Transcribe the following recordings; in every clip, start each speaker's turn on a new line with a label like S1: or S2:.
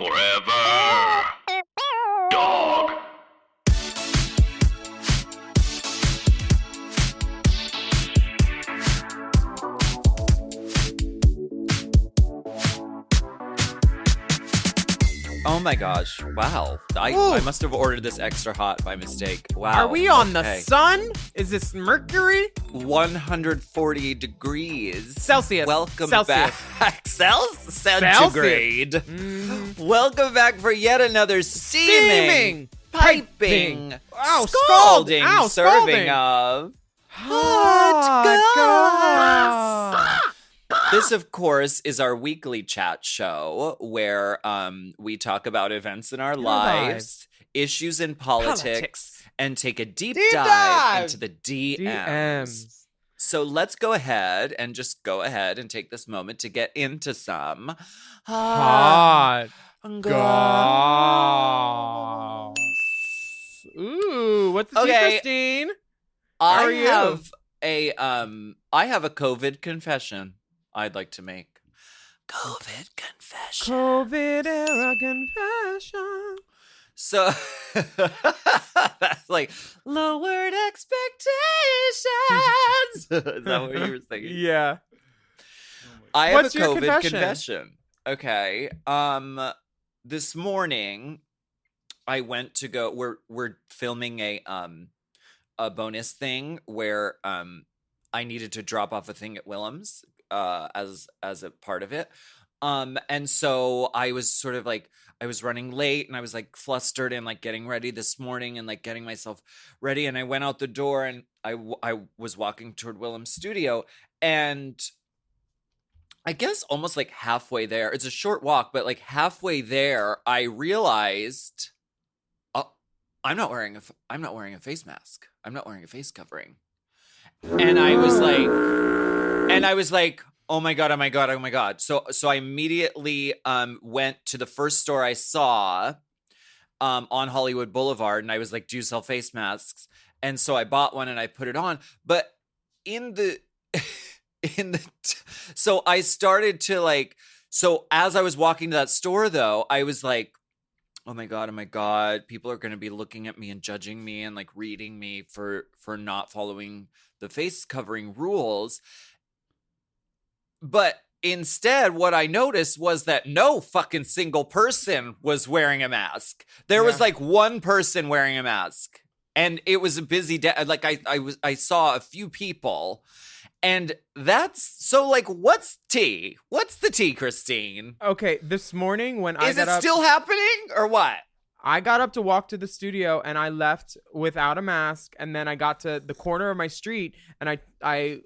S1: Forever. Dog.
S2: Oh my gosh. Wow. I must have ordered this extra hot by mistake. Wow.
S3: Are we on the sun? Is this Mercury?
S2: 140 degrees.
S3: Celsius.
S2: Welcome
S3: Celsius.
S2: back. Centigrade.
S3: Mm-hmm.
S2: Welcome back for yet another steaming, piping,
S3: Ow,
S2: scalding
S3: Ow,
S2: serving
S3: scalding.
S2: of
S3: Hot
S2: Goss. This, of course, is our weekly chat show where we talk about events in our lives, issues in politics, and take a deep dive into the DMs. So let's go ahead and take this moment to get into some
S3: Hot
S2: Goss.
S3: Ooh, what's the tea,
S2: Okay.
S3: Christine?
S2: I
S3: are you?
S2: have a COVID confession I'd like to make. COVID confession.
S3: COVID era confession.
S2: So that's like lowered expectations. Is that what you were thinking?
S3: Yeah.
S2: I have
S3: What's
S2: a
S3: your
S2: COVID
S3: confession?
S2: confession. Okay. This morning I went to go. We're filming a bonus thing where I needed to drop off a thing at Willam's as a part of it. And so I was sort of like, I was running late and I was like flustered and like getting ready this morning and like getting myself ready. And I went out the door and I was walking toward Willam's studio, and I guess almost like halfway there, it's a short walk, but like halfway there, I realized, I'm not wearing a face mask. I'm not wearing a face covering. And I was like, oh my God. So I immediately went to the first store I saw on Hollywood Boulevard, and I was like, do you sell face masks? And so I bought one and I put it on. But so I started to like, so as I was walking to that store though, I was like, oh my God, people are going to be looking at me and judging me and like reading me for not following the face covering rules. But instead, what I noticed was that no fucking single person was wearing a mask. There was like one person wearing a mask, and it was a busy day. Like I saw a few people, and that's so like, what's tea? What's the tea, Christine?
S3: Okay, this morning when
S2: Is it still happening or what?
S3: I got up to walk to the studio and I left without a mask, and then I got to the corner of my street and I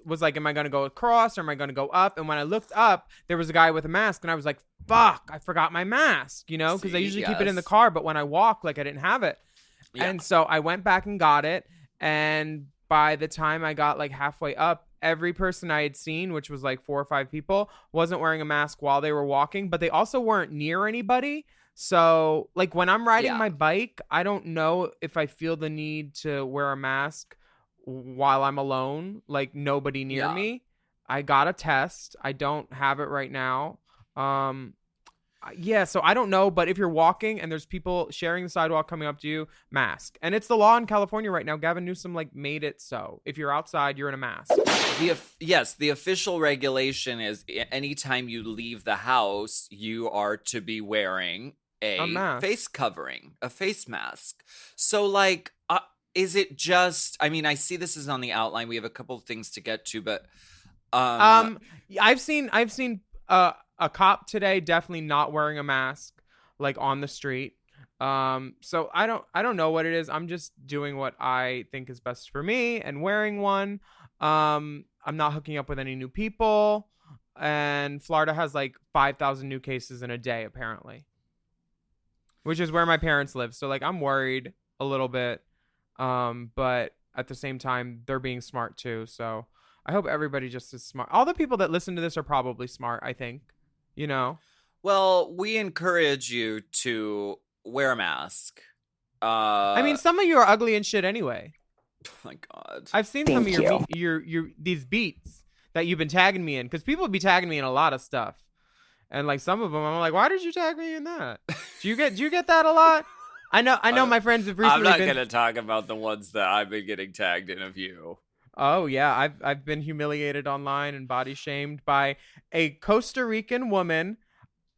S3: was like, am I going to go across or am I going to go up? And when I looked up, there was a guy with a mask and I was like, fuck, I forgot my mask, you know, because I usually keep it in the car, but when I walk, like I didn't have it. Yeah. And so I went back and got it, and by the time I got like halfway up, every person I had seen, which was like 4 or 5 people, wasn't wearing a mask while they were walking, but they also weren't near anybody. So, like, when I'm riding my bike, I don't know if I feel the need to wear a mask while I'm alone, like nobody near me. I got a test. I don't have it right now. So I don't know, but if you're walking and there's people sharing the sidewalk coming up to you, mask. And it's the law in California right now. Gavin Newsom, like, made it so. If you're outside, you're in a mask.
S2: The official regulation is anytime you leave the house, you are to be wearing a face covering, a face mask. So like, is it just, I mean, I see this is on the outline. We have a couple of things to get to, but
S3: I've seen a cop today definitely not wearing a mask, like on the street. So I don't know what it is. I'm just doing what I think is best for me and wearing one. I'm not hooking up with any new people, and Florida has like 5,000 new cases in a day apparently, which is where my parents live. So like, I'm worried a little bit. But at the same time, they're being smart too. So I hope everybody just is smart. All the people that listen to this are probably smart, I think, you know?
S2: Well, we encourage you to wear a mask.
S3: I mean, some of you are ugly and shit anyway.
S2: Oh my God.
S3: I've seen some of your these beats that you've been tagging me in, because people be tagging me in a lot of stuff. And like some of them, I'm like, why did you tag me in that? Do you get that a lot? I know my friends have recently
S2: I'm not gonna talk about the ones that I've been getting tagged in of you.
S3: Oh yeah, I've been humiliated online and body shamed by a Costa Rican woman.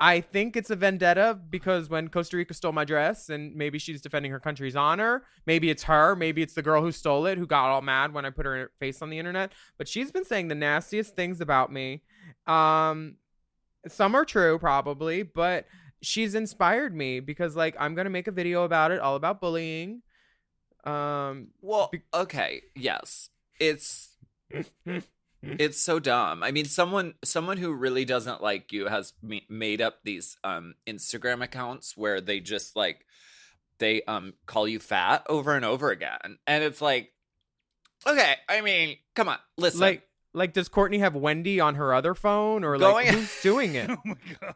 S3: I think it's a vendetta because when Costa Rica stole my dress and maybe she's defending her country's honor. Maybe it's her. Maybe it's the girl who stole it who got all mad when I put her face on the internet. But she's been saying the nastiest things about me. Some are true probably, but she's inspired me because like I'm going to make a video about it, all about bullying.
S2: Well, okay. Yes. It's so dumb. I mean, someone who really doesn't like you has made up these Instagram accounts where they just like they call you fat over and over again, and it's like, okay, I mean, come on, listen.
S3: Like, does Courtney have Wendy on her other phone, or like who's doing it?
S1: Oh my god.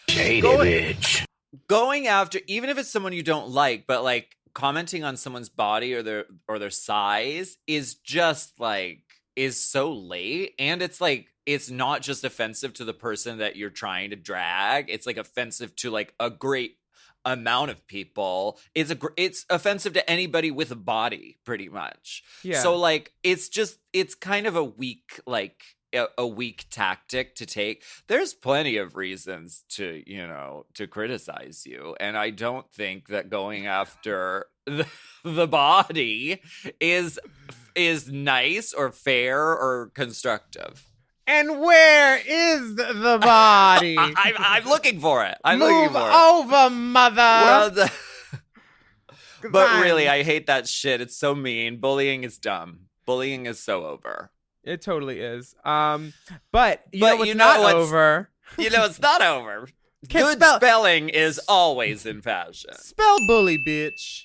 S1: Shady bitch.
S2: Going after, even if it's someone you don't like, but like commenting on someone's body or their size is just like is so late, and it's like it's not just offensive to the person that you're trying to drag, it's like offensive to like a great amount of people. It's offensive to anybody with a body pretty much.
S3: Yeah.
S2: So like it's kind of a weak like a weak tactic to take. There's plenty of reasons to criticize you, and I don't think that going after the body is nice or fair or constructive.
S3: And where is the body?
S2: I'm looking for it.
S3: Move over, mother.
S2: But really, I hate that shit. It's so mean. Bullying is dumb. Bullying is so over.
S3: It totally is. But you know what's not over?
S2: You know it's not over.
S3: Good
S2: spelling is always in fashion.
S3: Spell bully, bitch.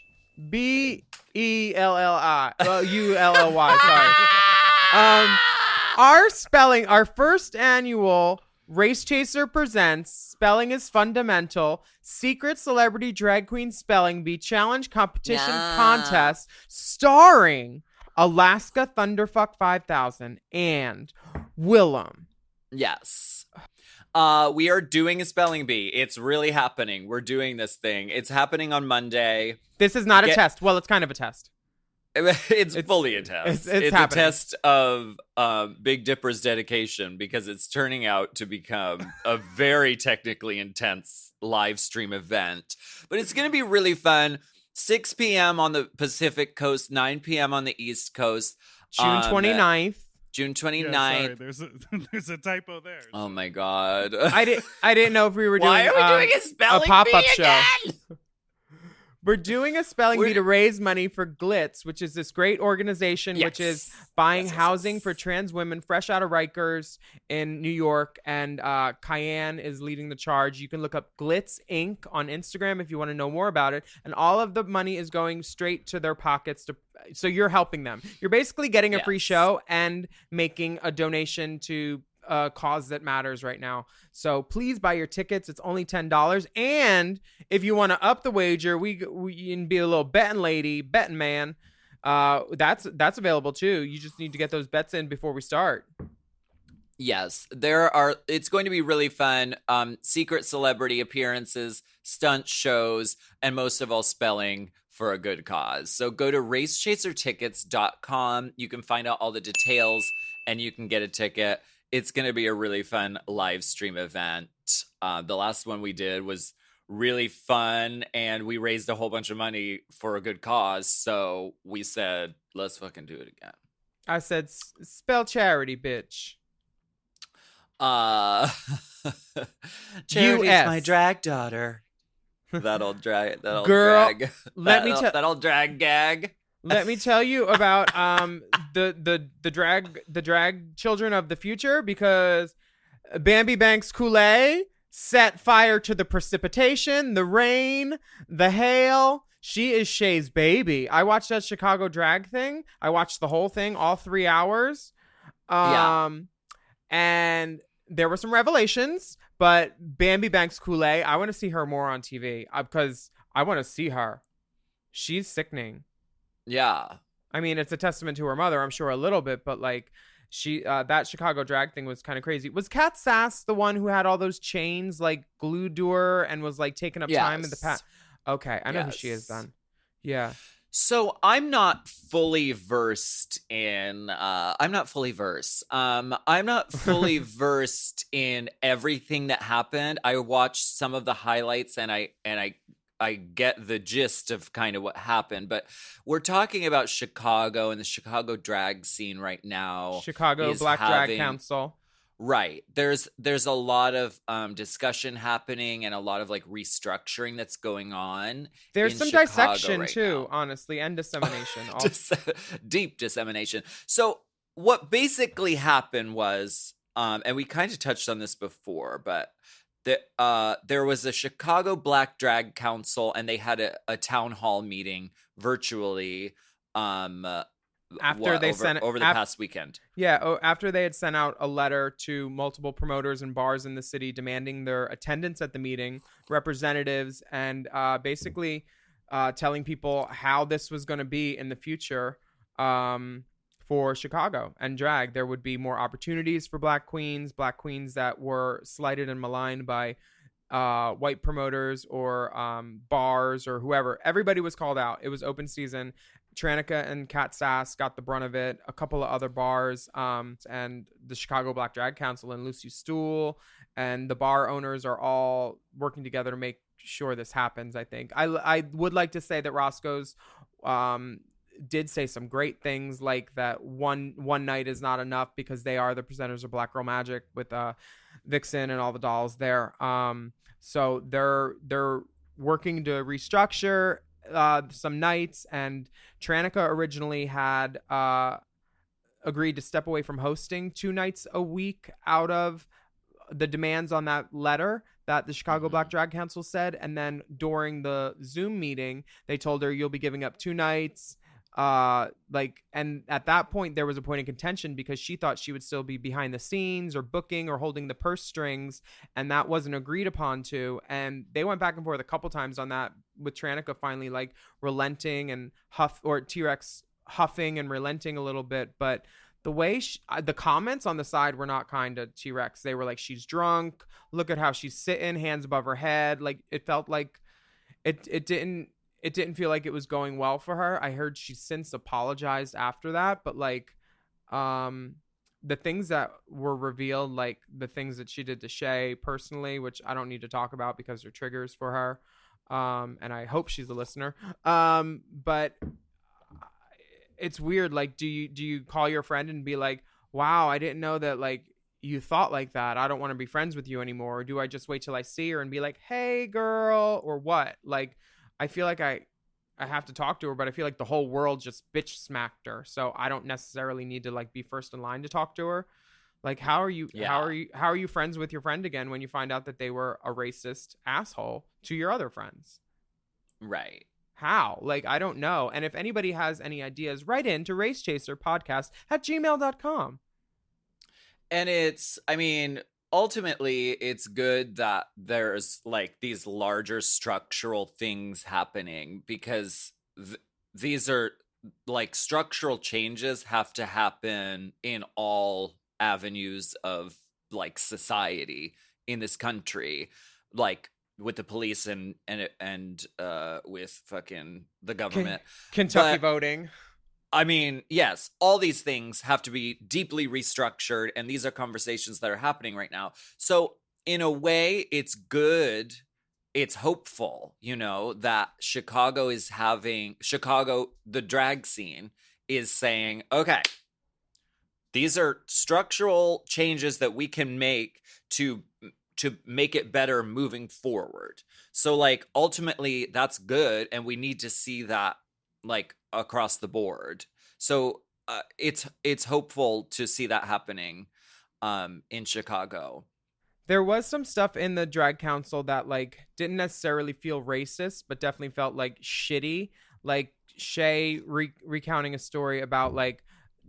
S3: BELLI. ULLY. Sorry. Our first annual Race Chaser Presents Spelling is Fundamental Secret Celebrity Drag Queen Spelling Bee Challenge Competition Contest starring Alaska Thunderfuck 5000 and Willam.
S2: Yes. We are doing a spelling bee. It's really happening. We're doing this thing. It's happening on Monday.
S3: This is not a test. Well, it's kind of a test.
S2: It's fully a test. It's a test of Big Dipper's dedication, because it's turning out to become a very technically intense live stream event. But it's going to be really fun. 6 p.m. on the Pacific Coast, 9 p.m. on the East Coast.
S3: June 29th.
S2: June 29th.
S1: Yeah, sorry, there's a typo there.
S2: Oh my god.
S3: I didn't know if we were doing
S2: Why are we doing a spelling
S3: pop-up
S2: bee
S3: show.
S2: again?
S3: We're doing a spelling bee to raise money for Glitz, which is this great organization which is buying housing for trans women fresh out of Rikers in New York. And Cayenne is leading the charge. You can look up Glitz Inc. on Instagram if you want to know more about it. And all of the money is going straight to their pockets. So you're helping them. You're basically getting a free show and making a donation to a cause that matters right now. So please buy your tickets. It's only $10. And if you want to up the wager, we can be a little betting man. That's available too. You just need to get those bets in before we start.
S2: Yes, it's going to be really fun. Secret celebrity appearances, stunt shows, and most of all, spelling for a good cause. So go to racechasertickets.com. You can find out all the details and you can get a ticket. It's going to be a really fun live stream event. The last one we did was really fun, and we raised a whole bunch of money for a good cause. So we said, let's fucking do it again.
S3: I said, spell charity, bitch.
S2: Charity's
S3: US.
S2: my drag daughter. That'll drag gag.
S3: Let me tell you about the drag children of the future, because Bambi Banks Kool-Aid set fire to the precipitation, the rain, the hail. She is Shay's baby. I watched that Chicago drag thing. I watched the whole thing, all 3 hours. And there were some revelations, but Bambi Banks Kool-Aid, I want to see her more on TV because I want to see her. She's sickening.
S2: Yeah.
S3: I mean, it's a testament to her mother, I'm sure, a little bit, but like that Chicago drag thing was kind of crazy. Was Kat Sass the one who had all those chains like glued to her and was like taking up time in the past? Okay, I know who she is then. Yeah.
S2: So I'm not fully versed in I'm not fully versed in everything that happened. I watched some of the highlights and I get the gist of kind of what happened, but we're talking about Chicago and the Chicago drag scene right now.
S3: Chicago Black Drag Council.
S2: Right. There's a lot of discussion happening and a lot of like restructuring that's going on.
S3: There's some
S2: Chicago
S3: dissection
S2: right
S3: too,
S2: now.
S3: honestly, and dissemination.
S2: Deep dissemination. So what basically happened was, and we kind of touched on this before, but there was a Chicago Black Drag Council, and they had a town hall meeting virtually.
S3: After they sent
S2: over the past weekend.
S3: Yeah, after they had sent out a letter to multiple promoters and bars in the city demanding their attendance at the meeting, representatives, and basically telling people how this was going to be in the future for Chicago and drag. There would be more opportunities for black queens that were slighted and maligned by white promoters or bars or whoever. Everybody was called out. It was open season. Tranica and Kat Sass got the brunt of it. A couple of other bars, and the Chicago Black Drag Council and Lucy Stool and the bar owners are all working together to make sure this happens. I think I would like to say that Roscoe's did say some great things, like that one night is not enough because they are the presenters of Black Girl Magic with Vixen and all the dolls there. So they're working to restructure some nights, and Tranica originally had agreed to step away from hosting 2 nights a week out of the demands on that letter that the Chicago Black Drag Council said. And then during the Zoom meeting, they told her, you'll be giving up 2 nights. And at that point there was a point of contention because she thought she would still be behind the scenes or booking or holding the purse strings, and that wasn't agreed upon to. And they went back and forth a couple times on that, with Tranica finally like relenting and T-Rex huffing and relenting a little bit. But the way the comments on the side were not kind to T-Rex. They were like, she's drunk, look at how she's sitting, hands above her head. Like, it felt like it didn't feel like it was going well for her. I heard she's since apologized after that, but like the things that were revealed, like the things that she did to Shay personally, which I don't need to talk about because they're triggers for her, and I hope she's a listener, but it's weird. Like, do you call your friend and be like, wow, I didn't know that like you thought like that, I don't want to be friends with you anymore? Or do I just wait till I see her and be like, hey girl, or what? Like, I feel like I have to talk to her, but I feel like the whole world just bitch smacked her. So I don't necessarily need to like be first in line to talk to her. Like, how are you friends with your friend again when you find out that they were a racist asshole to your other friends?
S2: Right.
S3: How? Like, I don't know. And if anybody has any ideas, write in to racechaserpodcast@gmail.com.
S2: And ultimately, it's good that there's like these larger structural things happening, because these are like structural changes have to happen in all avenues of like society in this country, like with the police and with fucking the government.
S3: Kentucky voting.
S2: I mean, yes, all these things have to be deeply restructured, and these are conversations that are happening right now. So in a way, it's good. It's hopeful, that the drag scene is saying, okay, these are structural changes that we can make to make it better moving forward. So like, ultimately that's good. And we need to see that like across the board. So it's hopeful to see that happening in Chicago.
S3: There was some stuff in the drag council that like didn't necessarily feel racist, but definitely felt like shitty. Like Shay recounting a story about like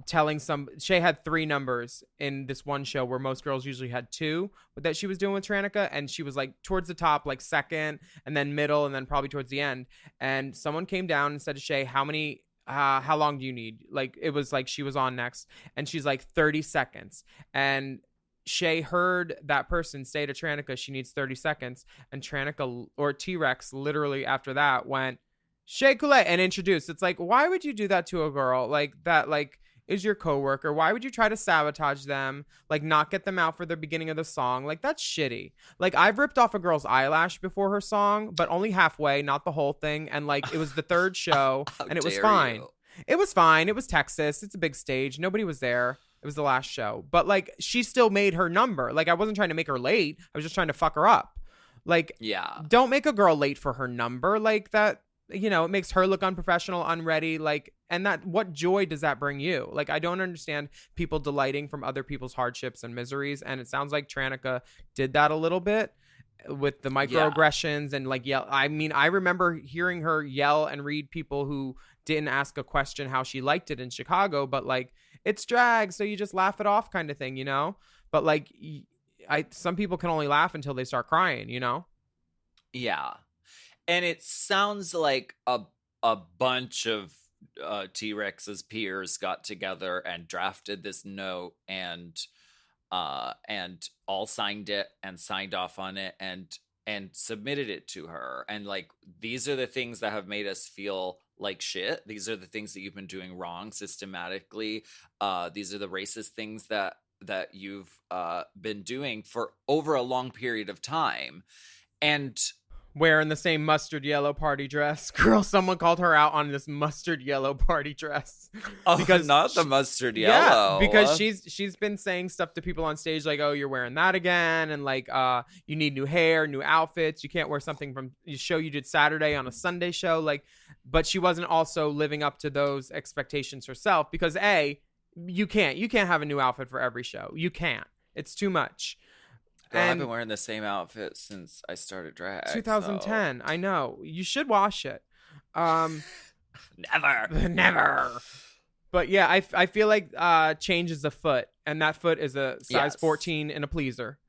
S3: Shay had 3 numbers in this one show where most girls usually had 2, but that she was doing with Tranica, and she was like towards the top, like second, and then middle, and then probably towards the end. And someone came down and said to Shay, how many how long do you need? Like, it was like she was on next, and she's like 30 seconds. And Shay heard that person say to Tranica, she needs 30 seconds. And Tranica, or T-Rex, literally after that went, Shay Coulee, and introduced. It's like, why would you do that to a girl like that? Like, is your coworker? Why would you try to sabotage them? Like, not get them out for the beginning of the song? Like, that's shitty. Like, I've ripped off a girl's eyelash before her song, but only halfway, not the whole thing. And like, it was the third show, and it was fine. It was fine. It was Texas. It's a big stage. Nobody was there. It was the last show. But like, she still made her number. Like, I wasn't trying to make her late. I was just trying to fuck her up. Like,
S2: yeah,
S3: don't make a girl late for her number. Like that, you know, it makes her look unprofessional, unready. Like, and that, what joy does that bring you? Like, I don't understand people delighting from other people's hardships and miseries. And it sounds like Tranica did that a little bit with the microaggressions and like yell. I mean, I remember hearing her yell and read people who didn't ask a question how she liked it in Chicago, but like, it's drag, so you just laugh it off kind of thing, you know? But like, some people can only laugh until they start crying, you know?
S2: Yeah. And it sounds like a bunch of T-Rex's peers got together and drafted this note and all signed it and signed off on it and submitted it to her. And like, these are the things that have made us feel like shit. These are the things that you've been doing wrong systematically. These are the racist things that you've been doing for over a long period of time. And
S3: wearing the same mustard yellow party dress. Girl, someone called her out on this mustard yellow party dress.
S2: Oh, because not the mustard yellow.
S3: Yeah, because she's been saying stuff to people on stage like, oh, you're wearing that again. And like, you need new hair, new outfits. You can't wear something from the show you did Saturday on a Sunday show. Like, but she wasn't also living up to those expectations herself because you can't have a new outfit for every show. You can't. It's too much.
S2: Girl, I've been wearing the same outfit since I started drag.
S3: 2010. So. I know. You should wash it.
S2: Never.
S3: But yeah, I feel like change is a foot, and that foot is a size 14 in a pleaser.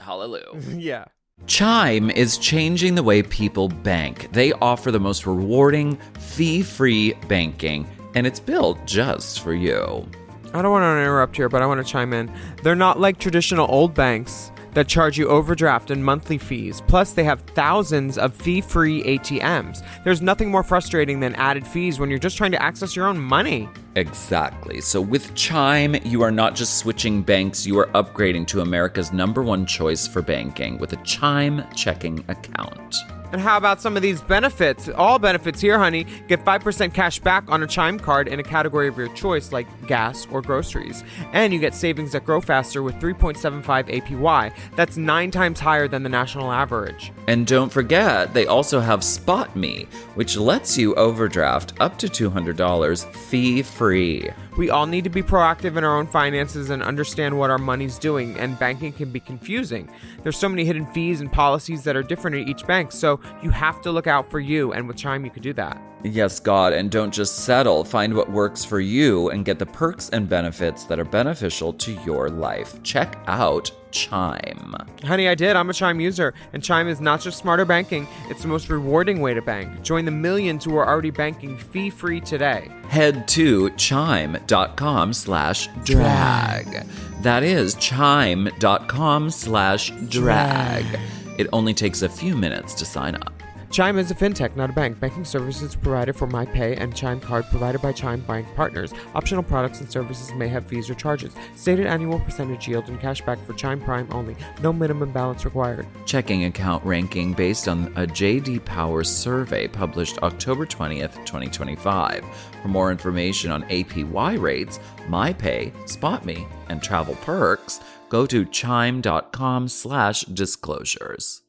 S2: Hallelujah.
S3: Yeah.
S2: Chime is changing the way people bank. They offer the most rewarding, fee-free banking, and it's built just for you.
S3: I don't want to interrupt here, but I want to chime in. They're not like traditional old banks that charge you overdraft and monthly fees. Plus, they have thousands of fee-free ATMs. There's nothing more frustrating than added fees when you're just trying to access your own money.
S2: Exactly. So with Chime, you are not just switching banks, you are upgrading to America's #1 choice for banking with a Chime checking account.
S3: And how about some of these benefits? All benefits here, honey. Get 5% cash back on a Chime card in a category of your choice, like gas or groceries. And you get savings that grow faster with 3.75 APY. That's 9 times higher than the national average.
S2: And don't forget, they also have Spot Me, which lets you overdraft up to $200 fee-free.
S3: We all need to be proactive in our own finances and understand what our money's doing, and banking can be confusing. There's so many hidden fees and policies that are different at each bank, so you have to look out for you, and with Chime you could do that.
S2: Yes, God, and don't just settle. Find what works for you and get the perks and benefits that are beneficial to your life. Check out Chime.
S3: Honey, I did. I'm a Chime user, and Chime is not just smarter banking, it's the most rewarding way to bank. Join the millions who are already banking fee-free today.
S2: Head to chime.com/drag. That is chime.com/drag. It only takes a few minutes to sign up.
S3: Chime is a fintech, not a bank. Banking services provided for MyPay and Chime Card provided by Chime Bank Partners. Optional products and services may have fees or charges. Stated annual percentage yield and cashback for Chime Prime only. No minimum balance required.
S2: Checking account ranking based on a J.D. Power survey published October 20th, 2025. For more information on APY rates, MyPay, SpotMe, and travel perks, go to chime.com/disclosures.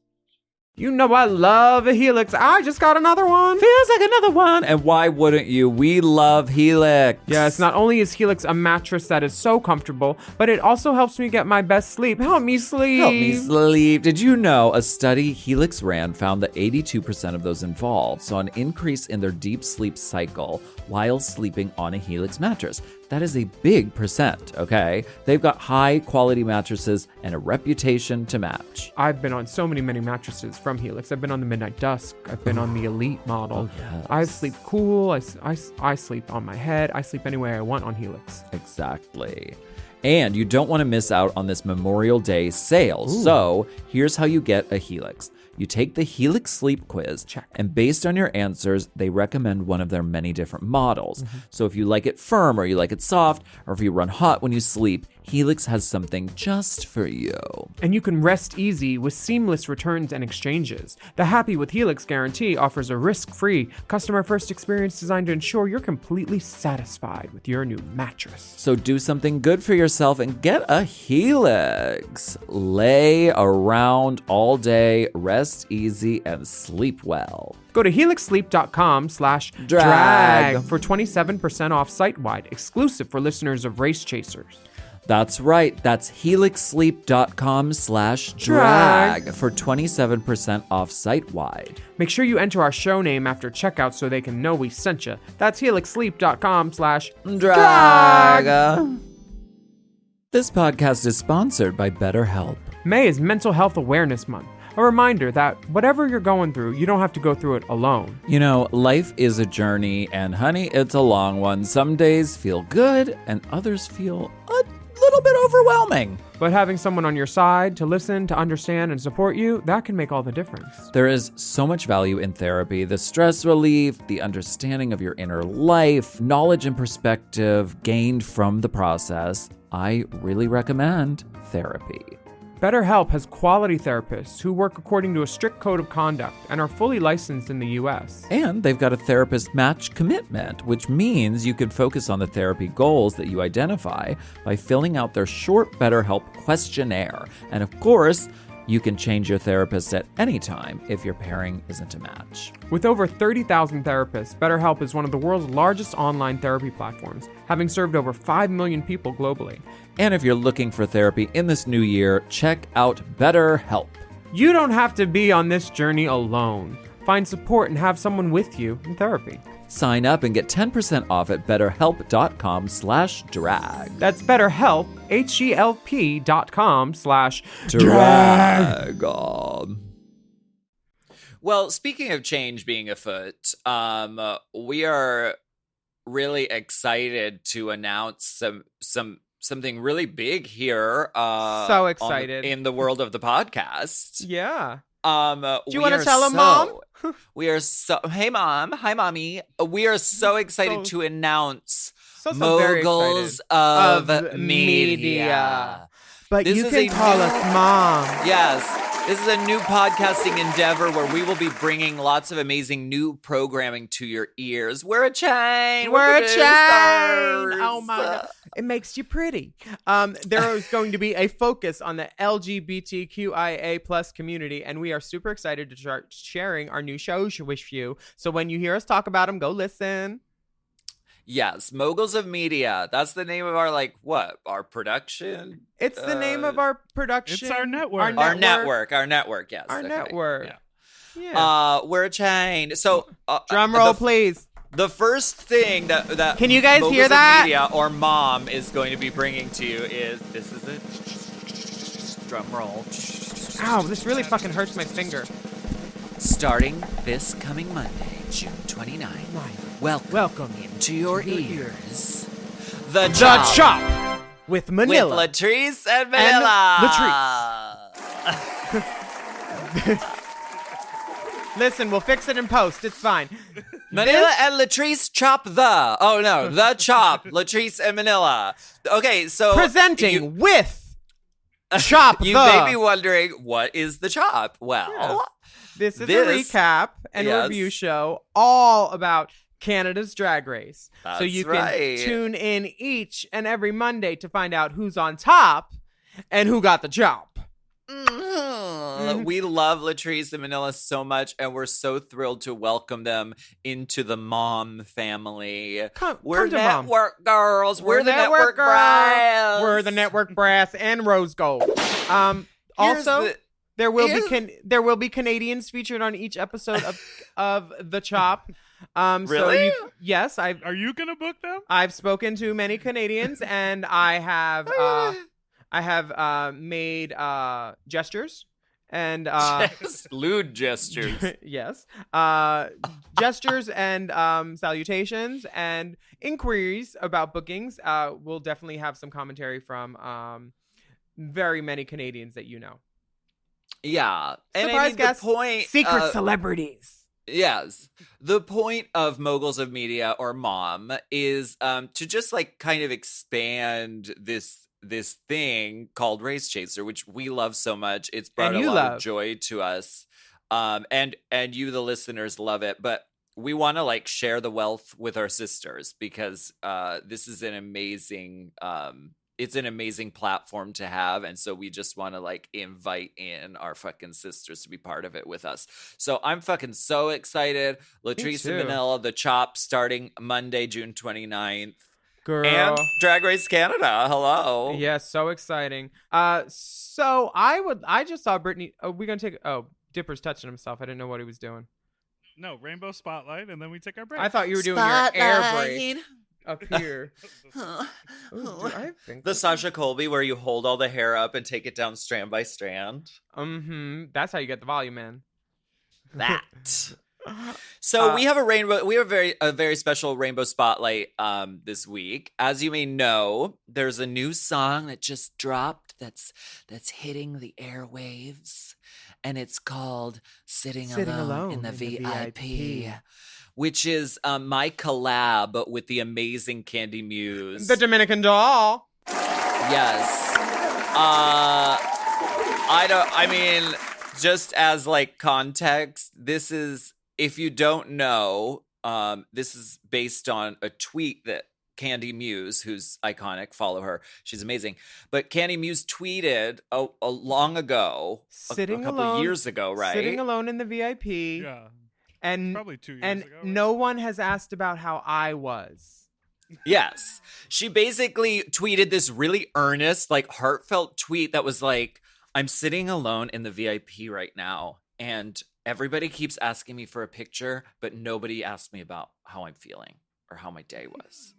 S3: You know I love a Helix. I just got another one.
S2: Feels like another one. And why wouldn't you? We love Helix.
S3: Yes, not only is Helix a mattress that is so comfortable, but it also helps me get my best sleep. Help me sleep.
S2: Help me sleep. Did you know a study Helix ran found that 82% of those involved saw an increase in their deep sleep cycle while sleeping on a Helix mattress? That is a big percent, okay? They've got high quality mattresses and a reputation to match.
S3: I've been on so many mattresses from Helix. I've been on the Midnight Dusk. I've been on the Elite model.
S2: Oh, yes.
S3: I sleep cool. I sleep on my head. I sleep any way I want on Helix.
S2: Exactly. And you don't want to miss out on this Memorial Day sale.
S3: Ooh.
S2: So here's how you get a Helix. You take the Helix Sleep Quiz,
S3: Check.
S2: and based on your answers, they recommend one of their many different models. So if you like it firm or you like it soft, or if you run hot when you sleep, Helix has something just for you.
S3: And you can rest easy with seamless returns and exchanges. The Happy with Helix guarantee offers a risk-free, customer-first experience designed to ensure you're completely satisfied with your new mattress.
S2: So do something good for yourself and get a Helix. Lay around all day, rest easy, and sleep well.
S3: Go to helixsleep.com/drag for 27% off site-wide, exclusive for listeners of Race Chasers.
S2: That's right. That's helixsleep.com/drag for 27% off site-wide.
S3: Make sure you enter our show name after checkout so they can know we sent you. That's helixsleep.com/drag.
S2: This podcast is sponsored by BetterHelp.
S3: May is Mental Health Awareness Month. A reminder that whatever you're going through, you don't have to go through it alone.
S2: You know, life is a journey, and honey, it's a long one. Some days feel good, and others feel a little bit overwhelming.
S3: But having someone on your side to listen, to understand, and support you, that can make all the difference.
S2: There is so much value in therapy. The stress relief, the understanding of your inner life, knowledge and perspective gained from the process. I really recommend therapy.
S3: BetterHelp has quality therapists who work according to a strict code of conduct and are fully licensed in the U.S.
S2: And they've got a therapist match commitment, which means you can focus on the therapy goals that you identify by filling out their short BetterHelp questionnaire. And of course, you can change your therapist at any time if your pairing isn't a match.
S3: With over 30,000 therapists, BetterHelp is one of the world's largest online therapy platforms, having served over 5 million people globally.
S2: And if you're looking for therapy in this new year, check out BetterHelp.
S3: You don't have to be on this journey alone. Find support and have someone with you in therapy.
S2: Sign up and get 10% off at betterhelp.com/drag.
S3: That's BetterHelp, HELP.com/drag.
S2: Well, speaking of change being afoot, we are really excited to announce something really big here.
S3: So excited.
S2: In the world of the podcast.
S3: Yeah.
S2: Do
S3: you want to tell them, Mom?
S2: We are so. Hey, Mom. Hi, Mommy. We are so excited to announce
S3: very
S2: Moguls
S3: excited.
S2: of Media.
S3: But
S2: This
S3: you
S2: is
S3: can call us Mom.
S2: Yes. This is a new podcasting endeavor where we will be bringing lots of amazing new programming to your ears. We're a chain.
S3: We're a
S2: producers.
S3: chain. Oh my God. It makes you pretty. There is going to be a focus on the LGBTQIA plus community, and we are super excited to start sharing our new shows with you. So when you hear us talk about them, go listen.
S2: Yes, Moguls of Media. That's the name of our, our production?
S3: It's the name of our production.
S1: It's our network.
S2: Our network, yes.
S3: Our
S2: Okay.
S3: network.
S2: Yeah. We're a chain. So,
S3: drum roll, please.
S2: The first thing that
S3: Can you guys
S2: Moguls
S3: hear
S2: of
S3: that?
S2: Media or Mom is going to be bringing to you is this is it. Drum roll.
S3: Ow, this really fucking hurts my finger.
S2: Starting this coming Monday, June 29th. Welcome into your ears. The
S3: Chop with Manila.
S2: With Latrice and Manila.
S3: Listen, we'll fix it in post. It's fine.
S2: Manila and Latrice chop the. Oh no, the chop. Latrice and Manila. Okay, so
S3: presenting with Chop
S2: you
S3: the.
S2: may be wondering, what is the chop? Well,
S3: this is a recap and review show all about Canada's Drag Race.
S2: That's
S3: so you can
S2: right.
S3: tune in each and every Monday to find out who's on top and who got the job.
S2: We love Latrice and Manila so much, and we're so thrilled to welcome them into the M.O.M family. We're network girls. We're the network brass.
S3: We're the network brass and rose gold. Also, there will be Canadians featured on each episode of the Chop.
S2: Really?
S3: Yes,
S1: Are you gonna book them?
S3: I've spoken to many Canadians, and I have made gestures and
S2: Lewd gestures.
S3: yes, gestures and salutations and inquiries about bookings. We'll definitely have some commentary from very many Canadians that you know.
S2: Yeah, and
S3: Surprise guests,
S2: the point,
S3: secret celebrities.
S2: Yes. The point of Moguls of Media, or M.O.M, is to just like kind of expand this thing called Race Chaser, which we love so much. It's brought a lot of joy to us. And you, the listeners, love it. But we want to like share the wealth with our sisters because this is an amazing it's an amazing platform to have. And so we just want to like invite in our fucking sisters to be part of it with us. So I'm fucking so excited. Latrice and Manila, The Chop, starting Monday, June 29th.
S3: Girl.
S2: And Drag Race Canada. Hello.
S3: Yes, so exciting. So I just saw Brittany. We're going to take, Dipper's touching himself. I didn't know what he was doing.
S1: No, Rainbow Spotlight, and then we take our break.
S3: I thought you were doing your air break. Up here. Ooh, I think
S2: the Sasha Colby where you hold all the hair up and take it down strand by strand.
S3: That's how you get the volume in.
S2: That. So we have a very special Rainbow Spotlight this week. As you may know, there's a new song that just dropped that's hitting the airwaves, and it's called Sitting Alone in the VIP. Which is my collab with the amazing Candy Muse.
S3: The Dominican doll.
S2: Yes. Just as like context, this is, if you don't know, this is based on a tweet that Candy Muse, who's iconic, follow her. She's amazing. But Candy Muse tweeted a long ago, a couple of years ago, right?
S3: Sitting alone in the VIP.
S1: Yeah.
S3: And
S1: probably 2 years ago.
S3: And no one has asked about how I was.
S2: Yes. She basically tweeted this really earnest, like heartfelt tweet that was like, I'm sitting alone in the VIP right now, and everybody keeps asking me for a picture, but nobody asked me about how I'm feeling or how my day was.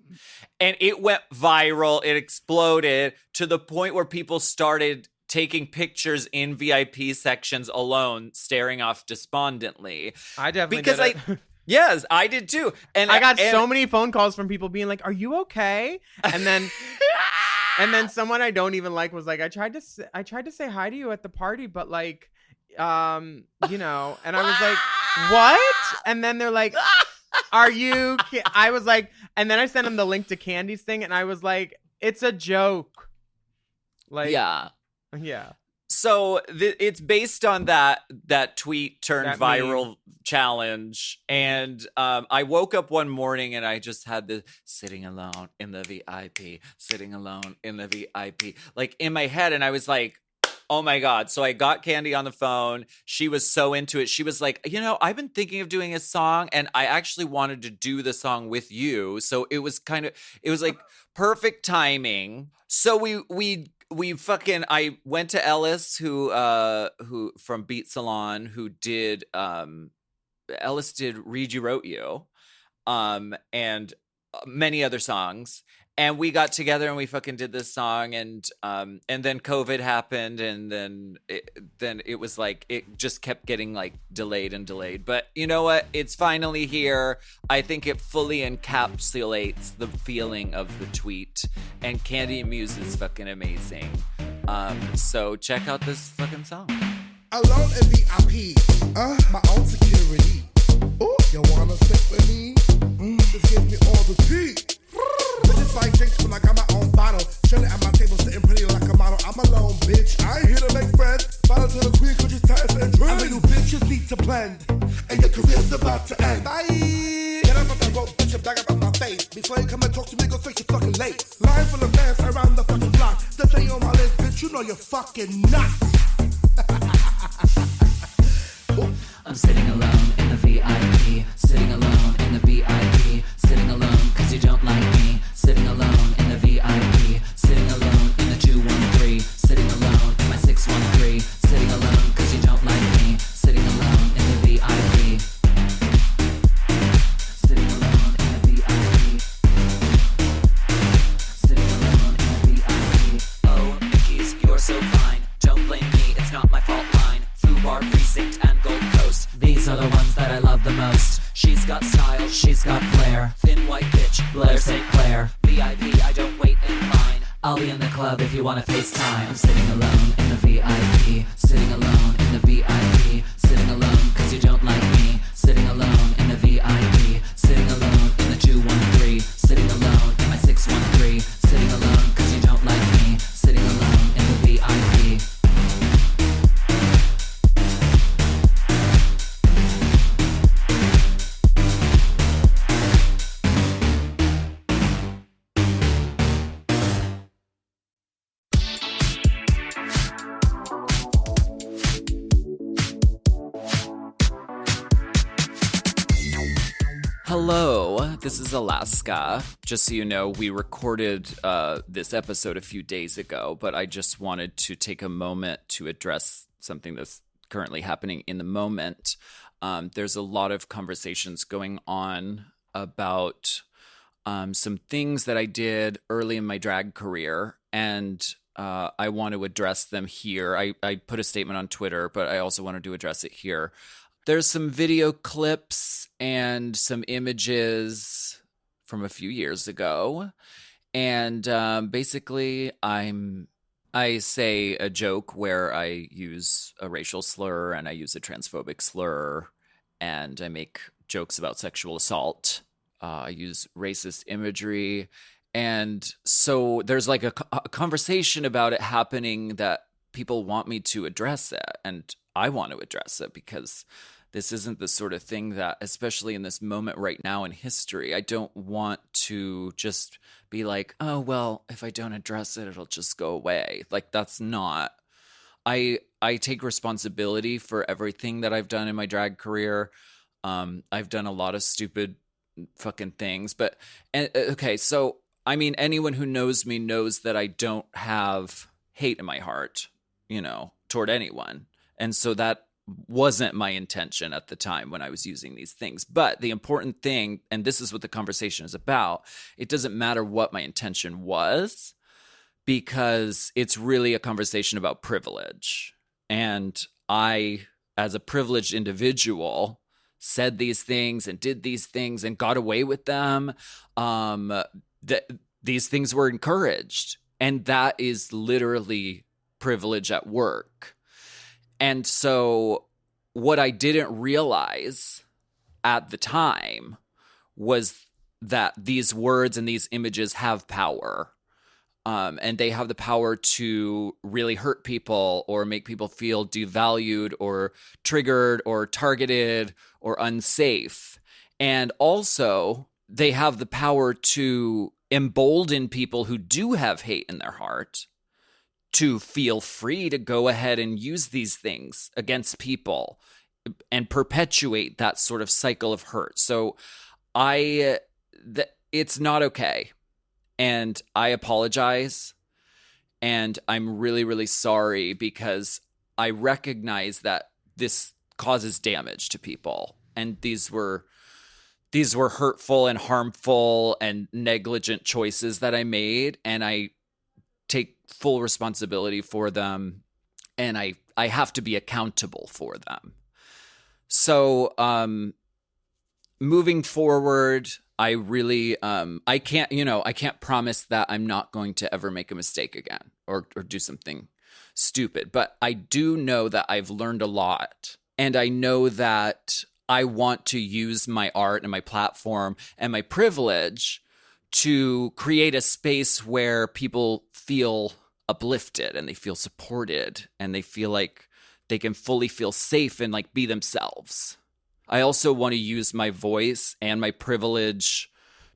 S2: And it went viral. It exploded to the point where people started taking pictures in VIP sections alone, staring off despondently.
S3: I definitely did.
S2: Yes, I did too. And
S3: I got so many phone calls from people being like, "Are you okay?" And then someone I don't even like was like, "I tried to say hi to you at the party, but like, and I was like, "What?" And then they're like, "Are you?" I was like, and then I sent them the link to Candy's thing, and I was like, "It's a joke." Like,
S2: yeah.
S3: Yeah.
S2: So it's based on that tweet turned viral challenge. And I woke up one morning and I just had this sitting alone in the VIP, sitting alone in the VIP, like in my head. And I was like, oh my God. So I got Candy on the phone. She was so into it. She was like, I've been thinking of doing a song, and I actually wanted to do the song with you. So it was like perfect timing. So I went to Ellis, who from Beat Salon, who did Ellis did Read You Wrote You, and many other songs. And we got together and we fucking did this song, and then COVID happened, and then it was like it just kept getting like delayed and delayed. But you know what? It's finally here. I think it fully encapsulates the feeling of the tweet, and Candy Muse is fucking amazing. So check out this fucking song.
S4: Alone in VIP, my own security. Ooh, you wanna sit with me? This gives me all the tea. Bitches like drinks when I got my own bottle. Chilling at my table, sitting pretty like a model. I'm alone, bitch. I ain't here to make friends. Follow to the queen, cause you're tired and trend. I mean, you bitches need to blend, and your career's about to end. Bye. Get up on that rope, bitch, and back up on my face. Before you come and talk to me, go fix your fucking lace. Line full of fans around the fucking block. The thing on my list, bitch, you know you're fucking nuts.
S5: I'm sitting alone in the VIP, sitting alone in the VIP, sitting alone cause you don't like me, sitting alone in the VIP, sitting alone in the 213, sitting alone in my 613, sitting alone cause you don't like me, sitting alone in the VIP, She's got style, she's got flair. Thin white bitch, Blair St. Clair. VIP, I don't wait in line. I'll be in the club if you wanna FaceTime. I'm sitting alone in the VIP. Sitting alone in the VIP. Sitting alone cause you don't like me. Sitting alone in the VIP. Sitting alone in the 213. Sitting alone in my 613. Sitting alone cause you don't like me. Sitting alone in the VIP.
S2: Hello, this is Alaska. Just so you know, we recorded this episode a few days ago, but I just wanted to take a moment to address something that's currently happening in the moment. There's a lot of conversations going on about some things that I did early in my drag career, and I want to address them here. I put a statement on Twitter, but I also wanted to address it here. There's some video clips and some images from a few years ago. And basically, I say a joke where I use a racial slur and I use a transphobic slur. And I make jokes about sexual assault. I use racist imagery. And so there's like a conversation about it happening that people want me to address it. And I want to address it because this isn't the sort of thing that, especially in this moment right now in history, I don't want to just be like, oh, well, if I don't address it, it'll just go away. Like, that's not. I take responsibility for everything that I've done in my drag career. I've done a lot of stupid fucking things. But, okay, so, I mean, anyone who knows me knows that I don't have hate in my heart, toward anyone. And so that wasn't my intention at the time when I was using these things. But the important thing, and this is what the conversation is about, it doesn't matter what my intention was, because it's really a conversation about privilege. And I, as a privileged individual, said these things and did these things and got away with them. These things were encouraged. And that is literally privilege at work. And so what I didn't realize at the time was that these words and these images have power. And they have the power to really hurt people or make people feel devalued or triggered or targeted or unsafe. And also, they have the power to embolden people who do have hate in their heart to feel free to go ahead and use these things against people and perpetuate that sort of cycle of hurt. So it's not okay. And I apologize. And I'm really, really sorry, because I recognize that this causes damage to people. And these were hurtful and harmful and negligent choices that I made. And I take full responsibility for them, and I have to be accountable for them. So moving forward, I really I can't promise that I'm not going to ever make a mistake again or do something stupid, but I do know that I've learned a lot, and I know that I want to use my art and my platform and my privilege to create a space where people feel uplifted and they feel supported and they feel like they can fully feel safe and like be themselves. I also want to use my voice and my privilege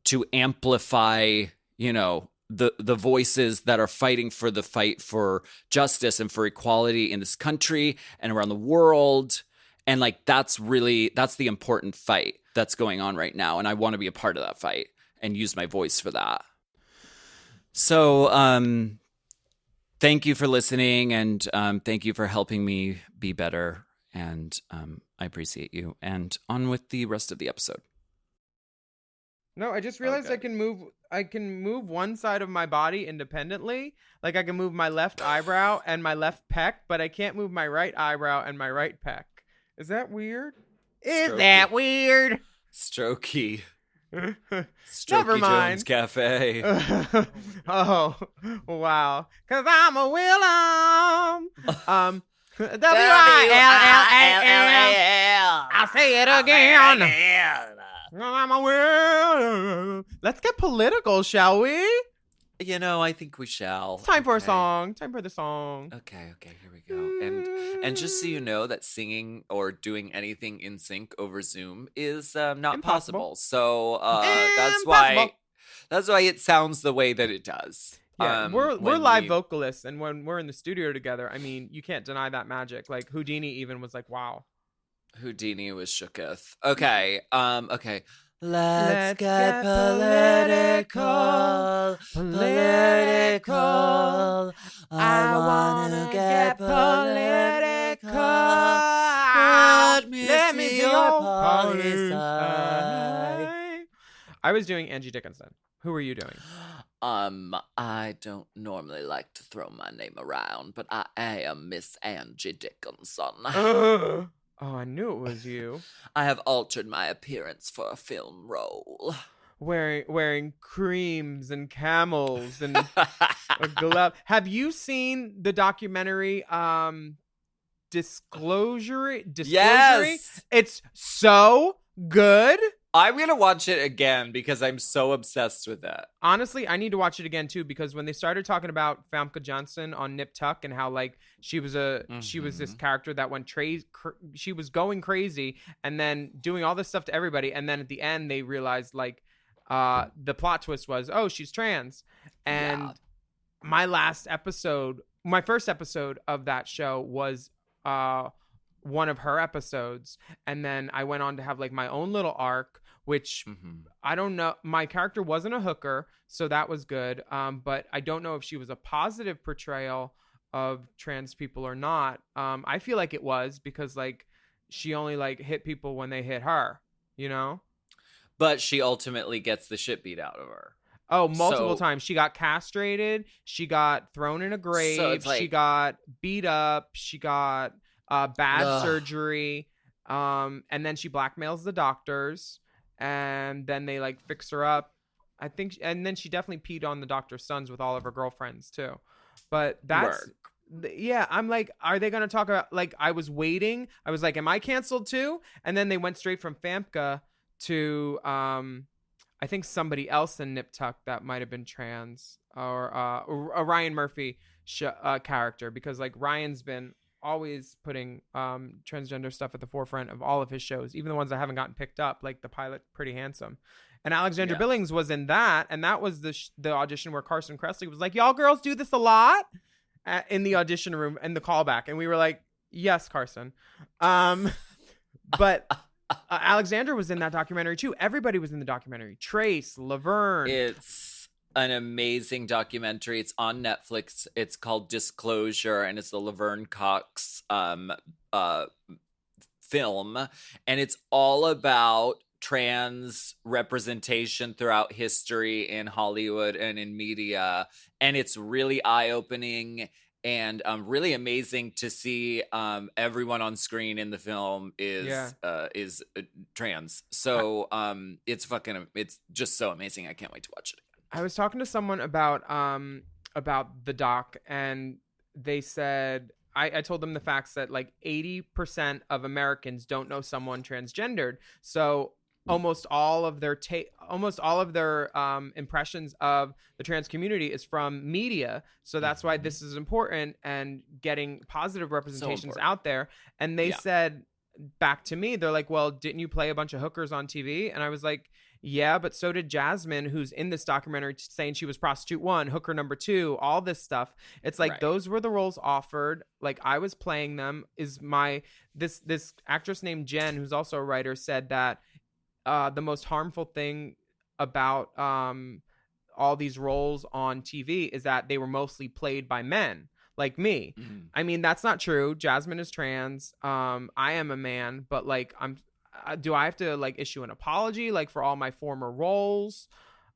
S2: to amplify, the voices that are fighting for the fight for justice and for equality in this country and around the world. And like, that's the important fight that's going on right now. And I want to be a part of that fight and use my voice for that. So thank you for listening, and thank you for helping me be better. And I appreciate you. And on with the rest of the episode.
S3: No, I just realized
S2: Okay.
S3: I can move one side of my body independently. Like, I can move my left eyebrow and my left pec, but I can't move my right eyebrow and my right pec. Is that weird? Is
S2: Stroke
S3: that
S2: it.
S3: weird?
S2: Strokey.
S3: Never
S2: Strokey
S3: mind.
S2: Jones Cafe.
S3: Oh, wow. Because I'm a Willam. W-I-L-L-A-M. I'll say it again. I'm a Willam. Let's get political, shall we?
S2: You know, I think we shall.
S3: It's time for a
S2: Okay.
S3: song. Time for the song.
S2: Okay, here we go. And just so you know that singing or doing anything in sync over Zoom is not
S3: Impossible.
S2: possible. So
S3: Impossible.
S2: that's why it sounds the way that it does.
S3: Yeah, we're
S2: when
S3: live
S2: we-
S3: vocalists, and when we're in the studio together, I mean, you can't deny that magic. Like Houdini even was like, "Wow."
S2: Houdini was shooketh. Okay. Okay.
S3: Let's get political. Political. I wanna get political. Let me see your poli sci. I was doing Angie Dickinson. Who were you doing?
S2: I don't normally like to throw my name around, but I am Miss Angie Dickinson.
S3: Oh, I knew it was you.
S2: I have altered my appearance for a film role.
S3: Wearing creams and camels and a glove. Have you seen the documentary Disclosure?
S2: Yes!
S3: It's so good.
S2: I'm gonna watch it again because I'm so obsessed with it.
S3: Honestly, I need to watch it again too, because when they started talking about Famke Johnson on Nip Tuck and how like she was this character that went she was going crazy and then doing all this stuff to everybody, and then at the end they realized like the plot twist was, oh, she's trans. And my first episode of that show was one of her episodes, and then I went on to have like my own little arc, which I don't know, my character wasn't a hooker, so that was good, but I don't know if she was a positive portrayal of trans people or not. I feel like it was, because like she only like hit people when they hit her, you know.
S2: But she ultimately gets the shit beat out of her.
S3: Oh, multiple
S2: So-
S3: times. She got castrated, she got thrown in a grave,
S2: it's like-
S3: she got beat up, she got bad
S2: Ugh.
S3: surgery, and then she blackmails the doctors, and then they like fix her up, I think, and then she definitely peed on the doctor's sons with all of her girlfriends too. But that's yeah, I'm like, are they gonna talk about, like, I was waiting, I was like, am I canceled too? And then they went straight from Famke to I think somebody else in Nip Tuck that might have been trans, or a Ryan Murphy character, because like Ryan's been always putting transgender stuff at the forefront of all of his shows, even the ones that haven't gotten picked up, like the pilot Pretty Handsome. And Alexandra Billings was in that, and that was the audition where Carson Kressley was like, y'all girls do this a lot in the audition room and the callback, and we were like, yes, Carson. But Alexandra was in that documentary too. Everybody was in the documentary. Trace, Laverne.
S2: It's an amazing documentary. It's on Netflix. It's called Disclosure, and it's the Laverne Cox film, and it's all about trans representation throughout history in Hollywood and in media, and it's really eye-opening and really amazing to see. Everyone on screen in the film is trans, so it's just so amazing. I can't wait to watch it again.
S3: I was talking to someone about the doc, and they said, I told them the facts that like 80% of Americans don't know someone transgendered. So almost all of their impressions of the trans community is from media. So that's why this is important, and getting positive representations out there. And they said back to me, they're like, well, didn't you play a bunch of hookers on TV? And I was like, yeah, but so did Jasmine, who's in this documentary, saying she was prostitute 1, hooker number 2, all this stuff. It's like, those were the roles offered. Like, I was playing them. This actress named Jen, who's also a writer, said that the most harmful thing about all these roles on TV is that they were mostly played by men like me. I mean, that's not true. Jasmine is trans. I am a man, but like, do I have to like issue an apology like for all my former roles?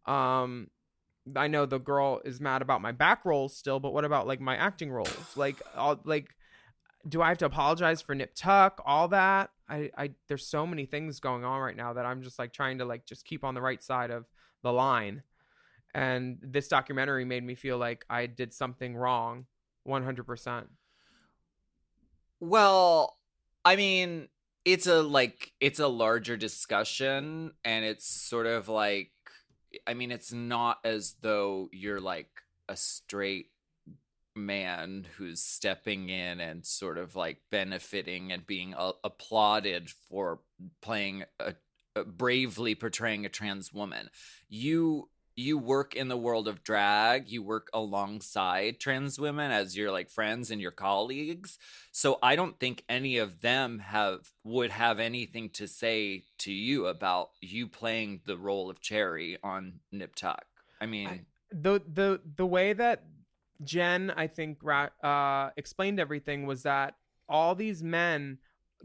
S3: I know the girl is mad about my back roles still, but what about like my acting roles? Like, do I have to apologize for Nip Tuck? All that. I there's so many things going on right now that I'm just like trying to like just keep on the right side of the line. And this documentary made me feel like I did something wrong 100%.
S2: Well, I mean, it's a larger discussion, and it's sort of like, I mean, it's not as though you're like a straight man who's stepping in and sort of like benefiting and being applauded for playing bravely portraying a trans woman. You work in the world of drag, you work alongside trans women as your like friends and your colleagues. So I don't think any of them would have anything to say to you about you playing the role of Cherry on Nip Tuck. I mean,
S3: The way that Jen, I think, explained everything was that all these men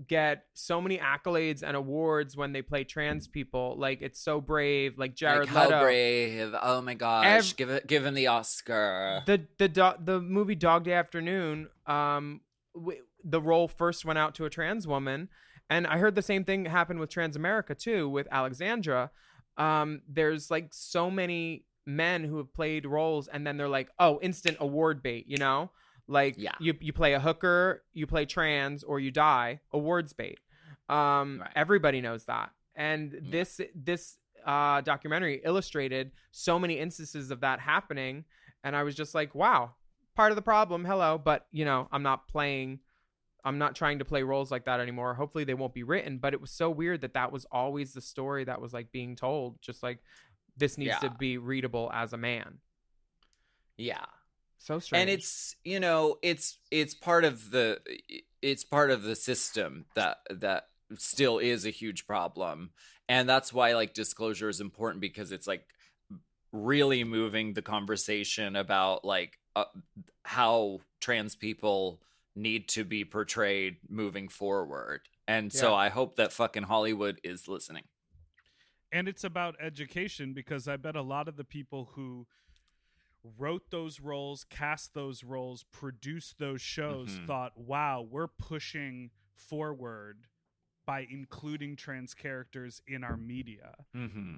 S3: get so many accolades and awards when they play trans people. Like, it's so brave. Like Jared
S2: like,
S3: Leto.
S2: how brave! Oh my gosh, give him the Oscar.
S3: The movie Dog Day Afternoon, the role first went out to a trans woman, and I heard the same thing happen with Trans America too, with Alexandra. There's like so many men who have played roles, and then they're like, oh, instant award bait, you know? Like,
S2: yeah.
S3: you play a hooker, you play trans, or you die, awards bait.
S2: Right.
S3: Everybody knows that. And this documentary illustrated so many instances of that happening, and I was just like, wow, part of the problem, hello. But, you know, I'm not trying to play roles like that anymore. Hopefully they won't be written, but it was so weird that was always the story that was like being told, just like, this needs to be readable as a man.
S2: Yeah.
S3: So strange.
S2: And it's, you know, it's part of the system that still is a huge problem. And that's why like disclosure is important, because it's like really moving the conversation about like how trans people need to be portrayed moving forward. And so I hope that fucking Hollywood is listening.
S1: And it's about education, because I bet a lot of the people who wrote those roles, cast those roles, produced those shows thought, wow, we're pushing forward by including trans characters in our media.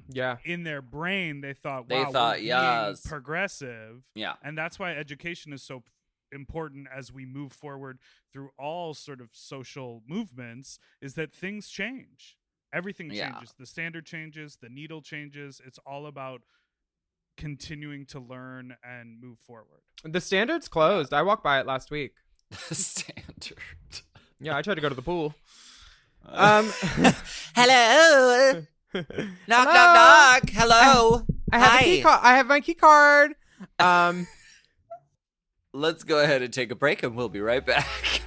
S3: Yeah.
S1: In their brain, they thought, wow, we're being progressive.
S2: Yeah.
S1: And that's why education is so important as we move forward through all sort of social movements, is that things change. Everything changes. The standard changes. The needle changes. It's all about continuing to learn and move forward.
S3: The Standard's closed. I walked by it last week.
S2: The Standard.
S3: Yeah, I tried to go to the pool.
S2: Hello. Knock, knock, knock. Hello.
S3: I have my key card.
S2: Let's go ahead and take a break, and we'll be right back.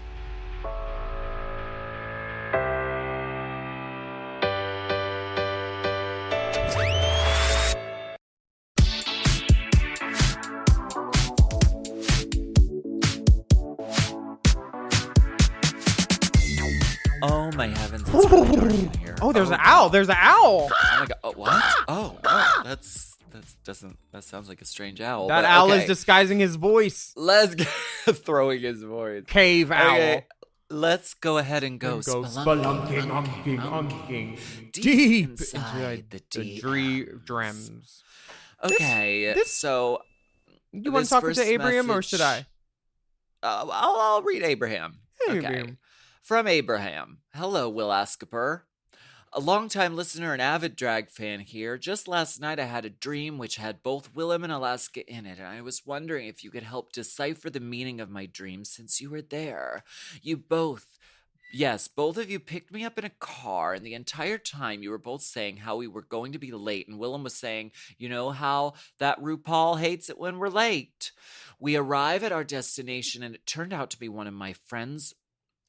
S2: Oh my heavens! It's really dark in here.
S3: Oh, there's an owl. There's an owl.
S2: Oh my god! Oh, what? Oh, that sounds like a strange owl.
S3: That
S2: but,
S3: owl
S2: okay.
S3: is disguising his voice.
S2: Let's get throwing his voice.
S3: Cave owl.
S2: Okay, let's go ahead and go
S3: spelunking, deep
S2: inside the deep
S3: dreams.
S2: Okay, so
S3: you want to talk to Abraham, or should I?
S2: I'll read Abraham.
S3: Hey,
S2: okay.
S3: Abraham.
S2: From Abraham. Hello, Will Ascaper. A longtime listener and avid drag fan here. Just last night I had a dream which had both Willam and Alaska in it, and I was wondering if you could help decipher the meaning of my dream since you were there. both of you picked me up in a car, and the entire time you were both saying how we were going to be late, and Willam was saying, you know how that RuPaul hates it when we're late. We arrive at our destination, and it turned out to be one of my friends'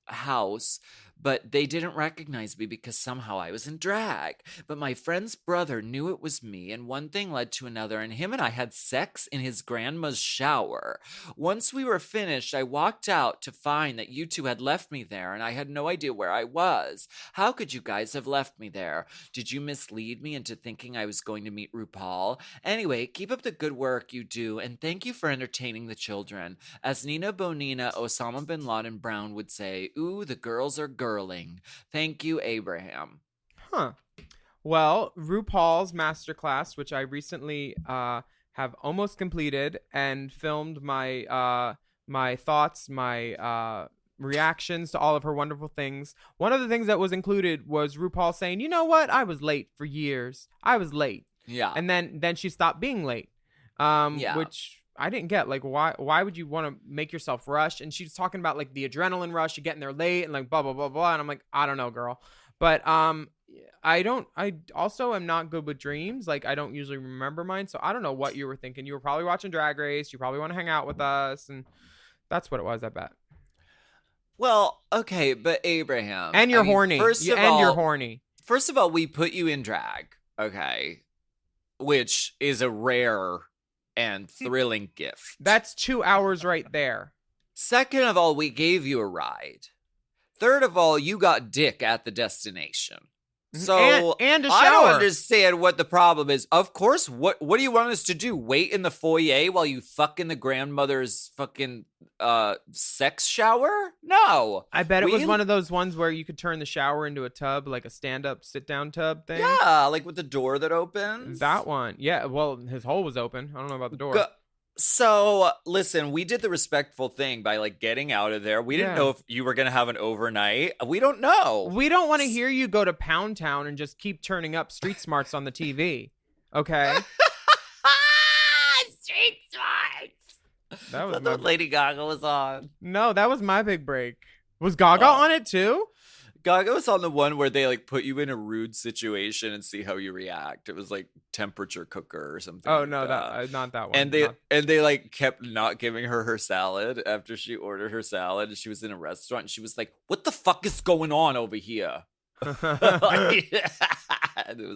S2: house, but they didn't recognize me because somehow I was in drag. But my friend's brother knew it was me, and one thing led to another, and him and I had sex in his grandma's shower. Once we were finished, I walked out to find that you two had left me there, and I had no idea where I was. How could you guys have left me there? Did you mislead me into thinking I was going to meet RuPaul? Anyway, keep up the good work you do, and thank you for entertaining the children. As Nina Bonina Osama bin Laden Brown would say, ooh, the girls are girling. Thank you, Abraham.
S3: Huh. Well, RuPaul's Masterclass, which I recently have almost completed and filmed my my thoughts, my reactions to all of her wonderful things. One of the things that was included was RuPaul saying, you know what? I was late for years. I was late.
S2: Yeah.
S3: And then she stopped being late. Which I didn't get. Like, why would you want to make yourself rush? And she's talking about like the adrenaline rush, you getting there late and like blah blah blah blah. And I'm like, I don't know, girl. But I also am not good with dreams. Like, I don't usually remember mine, so I don't know what you were thinking. You were probably watching Drag Race. You probably want to hang out with us, and that's what it was, I bet.
S2: Well, okay, but Abraham.
S3: And you're horny. You're horny.
S2: First of all, we put you in drag, okay, which is a rare and thrilling gift.
S3: That's 2 hours right there.
S2: Second of all, we gave you a ride. Third of all, you got dick at the destination. So
S3: and a shower.
S2: I don't understand what the problem is. Of course, what do you want us to do? Wait in the foyer while you fuck in the grandmother's fucking sex shower? No.
S3: I bet it was one of those ones where you could turn the shower into a tub, like a stand-up, sit-down tub thing.
S2: Yeah, like with the door that opens.
S3: That one. Yeah, well, his hole was open. I don't know about the door.
S2: So, listen, we did the respectful thing by, like, getting out of there. We didn't know if you were going to have an overnight. We don't know.
S3: We don't want to hear you go to Pound Town and just keep turning up Street Smarts on the TV. Okay?
S2: Street Smarts!
S3: That was
S2: what Lady Gaga was on.
S3: No, that was my big break. Was Gaga on it, too?
S2: Gaga was on the one where they like put you in a rude situation and see how you react. It was like temperature cooker or something.
S3: Oh, like no, that not that one.
S2: And they like kept not giving her salad after she ordered her salad. She was in a restaurant and she was like, "What the fuck is going on over here?" It was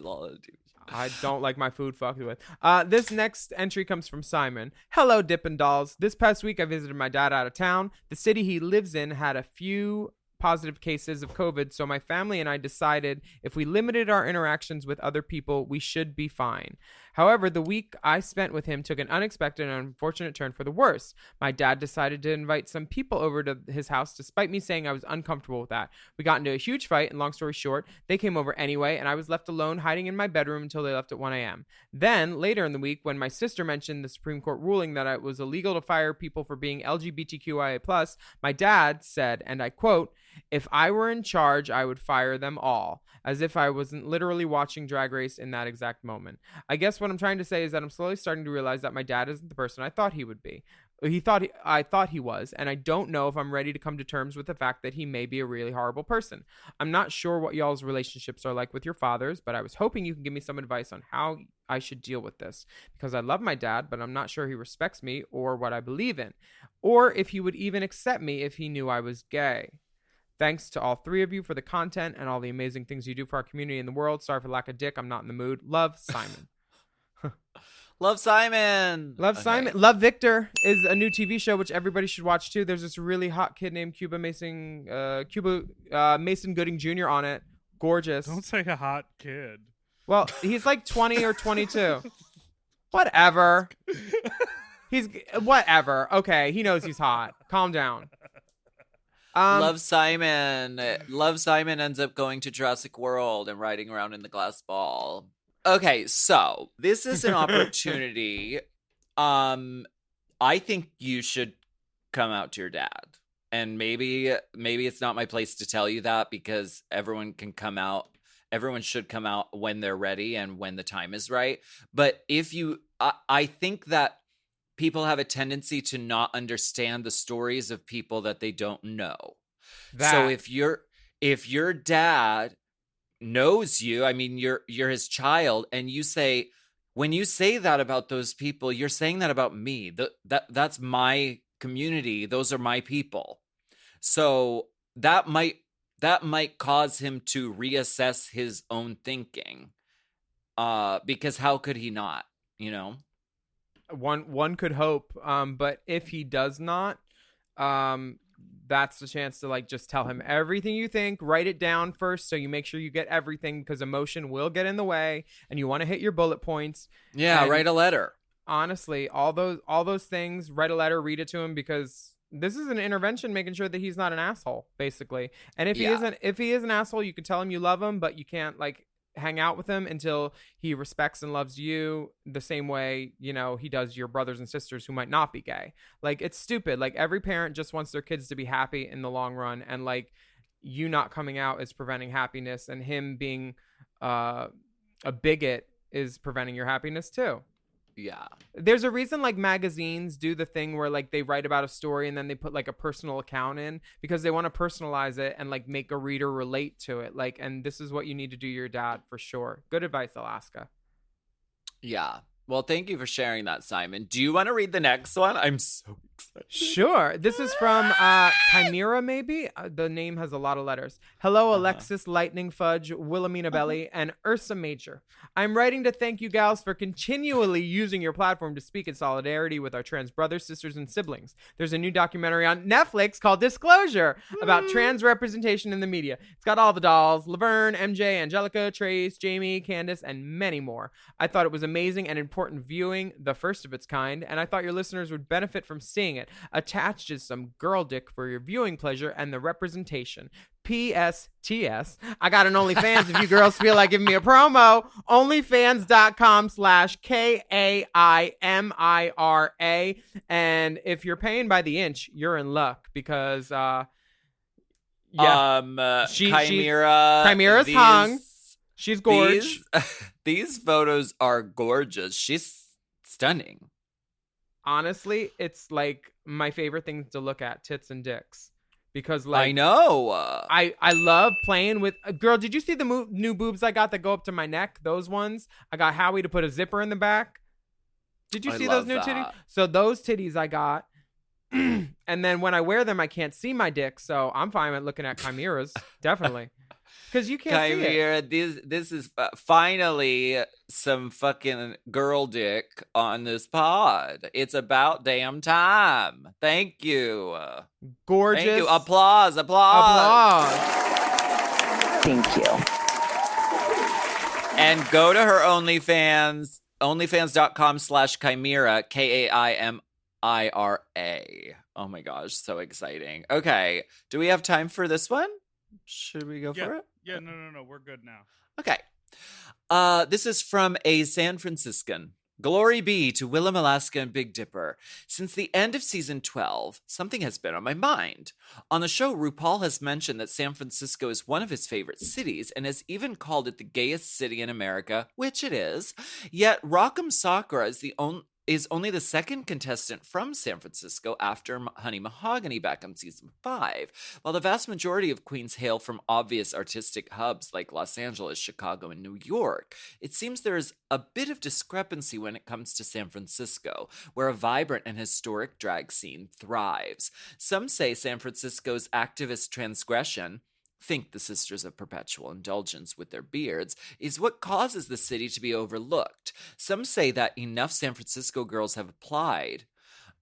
S2: all on TV.
S3: I don't like my food fucked with. This next entry comes from Simon. Hello, Dippin' Dolls. This past week I visited my dad out of town. The city he lives in had a few positive cases of COVID, so my family and I decided if we limited our interactions with other people, we should be fine. However, the week I spent with him took an unexpected and unfortunate turn for the worse. My dad decided to invite some people over to his house despite me saying I was uncomfortable with that. We got into a huge fight, and long story short, they came over anyway, and I was left alone hiding in my bedroom until they left at 1 a.m. Then, later in the week, when my sister mentioned the Supreme Court ruling that it was illegal to fire people for being LGBTQIA+, my dad said, and I quote, "If I were in charge, I would fire them all," as if I wasn't literally watching Drag Race in that exact moment. I guess what I'm trying to say is that I'm slowly starting to realize that my dad isn't the person I thought he would be. I thought he was, and I don't know if I'm ready to come to terms with the fact that he may be a really horrible person. I'm not sure what y'all's relationships are like with your fathers, but I was hoping you can give me some advice on how I should deal with this, because I love my dad, but I'm not sure he respects me or what I believe in, or if he would even accept me if he knew I was gay. Thanks to all three of you for the content and all the amazing things you do for our community and the world. Sorry for lack of dick. I'm not in the mood. Love, Simon.
S2: Love, Simon.
S3: Love, okay. Simon. Love, Victor is a new TV show, which everybody should watch, too. There's this really hot kid named Mason Gooding Jr. on it. Gorgeous.
S1: Don't say a hot kid.
S3: Well, he's like 20 or 22. Whatever. Whatever. Okay, he knows he's hot. Calm down.
S2: Love Simon. Love Simon ends up going to Jurassic World and riding around in the glass ball. Okay, so this is an opportunity. I think you should come out to your dad. And maybe it's not my place to tell you that, because everyone can come out. Everyone should come out when they're ready and when the time is right. But I think that people have a tendency to not understand the stories of people that they don't know. So if your dad knows you, I mean, you're his child, and when you say that about those people, you're saying that about me. That's my community. Those are my people. So that might that might cause him to reassess his own thinking. Because how could he not, you know?
S3: One could hope. But if he does not, that's the chance to like just tell him everything you think, write it down first so you make sure you get everything, because emotion will get in the way and you want to hit your bullet points.
S2: Yeah,
S3: And
S2: write a letter.
S3: honestly, all those things, write a letter, read it to him, because this is an intervention making sure that he's not an asshole, basically. And if he is an asshole, you can tell him you love him, but you can't like hang out with him until he respects and loves you the same way, you know, he does your brothers and sisters who might not be gay. Like, it's stupid. Like, every parent just wants their kids to be happy in the long run, and like, you not coming out is preventing happiness, and him being a bigot is preventing your happiness too.
S2: Yeah.
S3: There's a reason like magazines do the thing where like they write about a story and then they put like a personal account in, because they want to personalize it and like make a reader relate to it. Like, and this is what you need to do your dad for sure. Good advice, Alaska.
S2: Yeah. Well, thank you for sharing that, Simon. Do you want to read the next one? I'm so excited.
S3: Sure. This is from Chimera, maybe? The name has a lot of letters. Hello, Alexis, Lightning Fudge, Willamina Belly, and Ursa Major. I'm writing to thank you gals for continually using your platform to speak in solidarity with our trans brothers, sisters, and siblings. There's a new documentary on Netflix called Disclosure about trans representation in the media. It's got all the dolls, Laverne, MJ, Angelica, Trace, Jamie, Candace, and many more. I thought it was amazing and important viewing, the first of its kind, and I thought your listeners would benefit from seeing it. Attached is some girl dick for your viewing pleasure and the representation. PSTS. I got an OnlyFans if you girls feel like giving me a promo. OnlyFans.com/KAIMIRA. And if you're paying by the inch, you're in luck, because Chimera's hung. She's gorgeous.
S2: These photos are gorgeous. She's stunning.
S3: Honestly, it's like my favorite things to look at, tits and dicks. Because like
S2: I know.
S3: I love playing with girl. Did you see the new boobs I got that go up to my neck? Those ones. I got Howie to put a zipper in the back. Did you see those new titties? So those titties I got. And then when I wear them, I can't see my dick. So I'm fine with looking at chimeras. Definitely. Because you can't see it.
S2: This is finally some fucking girl dick on this pod. It's about damn time. Thank you.
S3: Gorgeous.
S2: Thank you. Applause.
S6: Thank you.
S2: And go to her OnlyFans, onlyfans.com/chimera, KAIMIRA. Oh my gosh, so exciting. Okay, do we have time for this one? Should we go for it?
S1: Yeah, no. We're good now.
S2: Okay. This is from a San Franciscan. Glory be to Willam, Alaska, and Big Dipper. Since the end of season 12, something has been on my mind. On the show, RuPaul has mentioned that San Francisco is one of his favorite cities and has even called it the gayest city in America, which it is. Yet Rock'em Sakura is only the second contestant from San Francisco after Honey Mahogany back on season 5, while the vast majority of queens hail from obvious artistic hubs like Los Angeles, Chicago, and New York. It seems there is a bit of discrepancy when it comes to San Francisco, where a vibrant and historic drag scene thrives. Some say San Francisco's activist transgression, think the Sisters of Perpetual Indulgence with their beards, is what causes the city to be overlooked. Some say that enough San Francisco girls have applied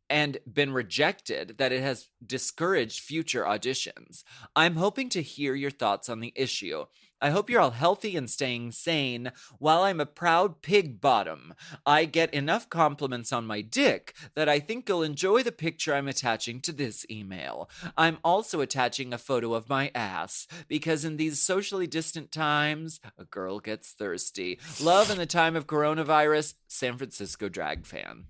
S2: and been rejected that it has discouraged future auditions. I'm hoping to hear your thoughts on the issue. I hope you're all healthy and staying sane. While I'm a proud pig bottom, I get enough compliments on my dick that I think you'll enjoy the picture I'm attaching to this email. I'm also attaching a photo of my ass, because in these socially distant times, a girl gets thirsty. Love in the time of coronavirus, San Francisco drag fan.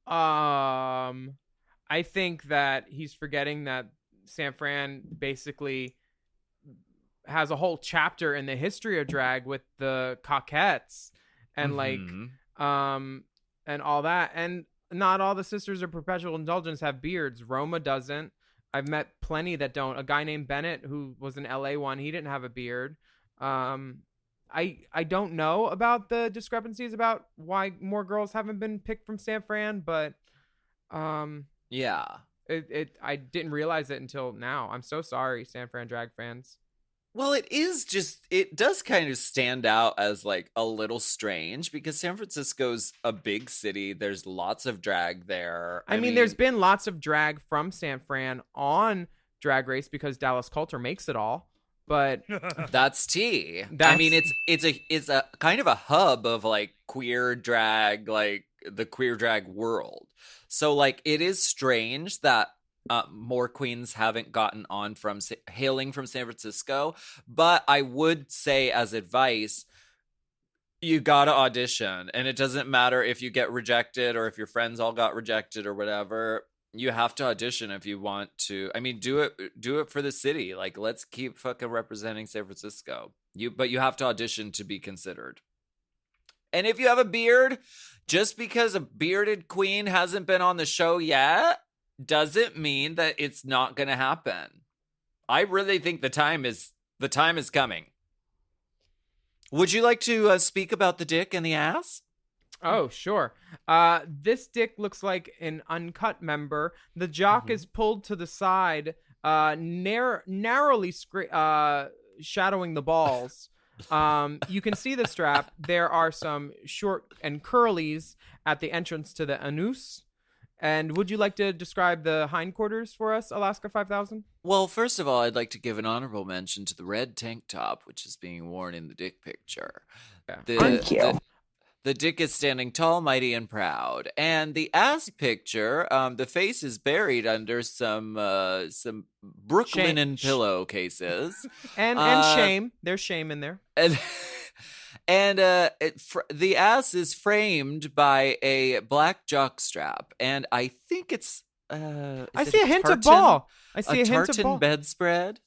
S3: I think that he's forgetting that San Fran basically has a whole chapter in the history of drag with the Coquettes and and all that. And not all the Sisters of Perpetual Indulgence have beards. Roma doesn't. I've met plenty that don't. A guy named Bennett, who was an LA one, he didn't have a beard. I don't know about the discrepancies about why more girls haven't been picked from San Fran, but
S2: yeah,
S3: I didn't realize it until now. I'm so sorry, San Fran drag fans.
S2: Well, it does kind of stand out as like a little strange because San Francisco's a big city. There's lots of drag there.
S3: I mean, there's been lots of drag from San Fran on Drag Race because Dallas Culture makes it all. But
S2: that's tea. I mean, it's a kind of a hub of like queer drag, like the queer drag world. So like it is strange that more queens haven't gotten on from hailing from San Francisco, but I would say as advice, you gotta audition, and it doesn't matter if you get rejected or if your friends all got rejected or whatever. You have to audition if you want to. I mean, do it for the city. Like, let's keep fucking representing San Francisco. But you have to audition to be considered. And if you have a beard, just because a bearded queen hasn't been on the show yet, doesn't mean that it's not going to happen. I really think the time is coming. Would you like to speak about the dick and the ass?
S3: Oh, sure. This dick looks like an uncut member. The jock is pulled to the side, narrowly shadowing the balls. You can see the strap. There are some short and curlies at the entrance to the anus. And would you like to describe the hindquarters for us, Alaska 5000?
S2: Well, first of all, I'd like to give an honorable mention to the red tank top, which is being worn in the dick picture.
S6: Thank you.
S2: The dick is standing tall, mighty, and proud. And the ass picture, the face is buried under some Brooklinen pillowcases.
S3: And shame. There's shame in there.
S2: And the ass is framed by a black jockstrap, and I think it's
S3: I see a hint of ball. I see a hint of ball.
S2: Tartan bedspread.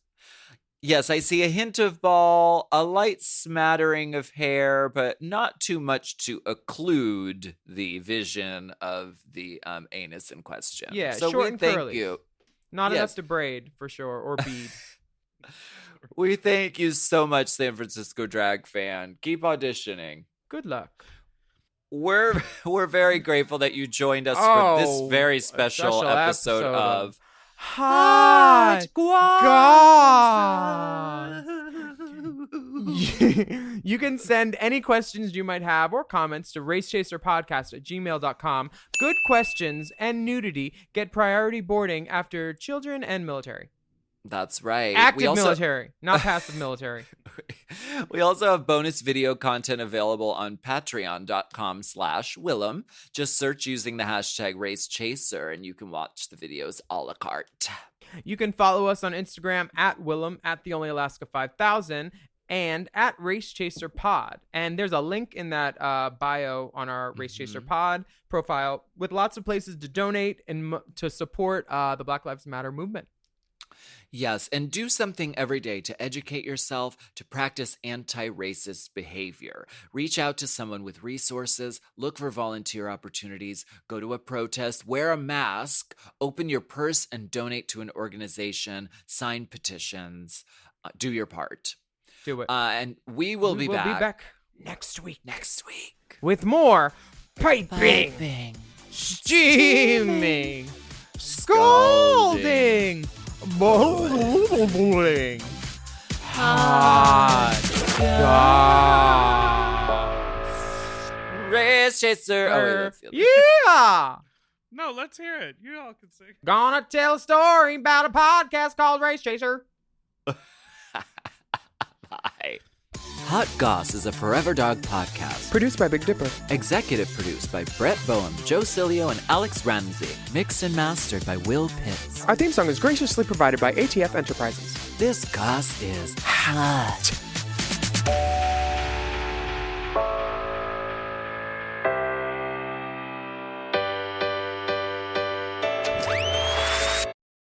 S2: Yes, I see a hint of ball, a light smattering of hair, but not too much to occlude the vision of the anus in question.
S3: Yeah,
S2: so
S3: short and
S2: thank
S3: curly.
S2: you.
S3: Not enough to braid for sure, or bead.
S2: We thank you so much, San Francisco drag fan. Keep auditioning.
S3: Good luck.
S2: We're very grateful that you joined us for this very special episode of
S3: Hot Goss. You can send any questions you might have or comments to racechaserpodcast@gmail.com. Good questions and nudity get priority boarding after children and military.
S2: That's right.
S3: Active military, not passive military.
S2: We also have bonus video content available on patreon.com/Willam. Just search using the hashtag RaceChaser and you can watch the videos a la carte.
S3: You can follow us on Instagram @Willam, @TheOnlyAlaska5000, and @RaceChaserPod. And there's a link in that bio on our Race Chaser Pod profile with lots of places to donate and to support the Black Lives Matter movement.
S2: Yes, and do something every day to educate yourself, to practice anti-racist behavior. Reach out to someone with resources, look for volunteer opportunities, go to a protest, wear a mask, open your purse and donate to an organization, sign petitions, do your part.
S3: Do it.
S2: And we will be back
S3: next week.
S2: With
S3: more piping, steaming, scalding, bowling, hot goss.
S2: Race Chaser. Oh, wait, that's the other.
S3: Yeah.
S1: No, let's hear it. You all can sing.
S3: Gonna tell a story about a podcast called Race Chaser.
S2: Bye. Hot Goss is a Forever Dog podcast.
S3: Produced by Big Dipper.
S2: Executive produced by Brett Boehm, Joe Cilio, and Alex Ramsey. Mixed and mastered by Will Pitts.
S3: Our theme song is graciously provided by ATF Enterprises.
S2: This Goss is hot.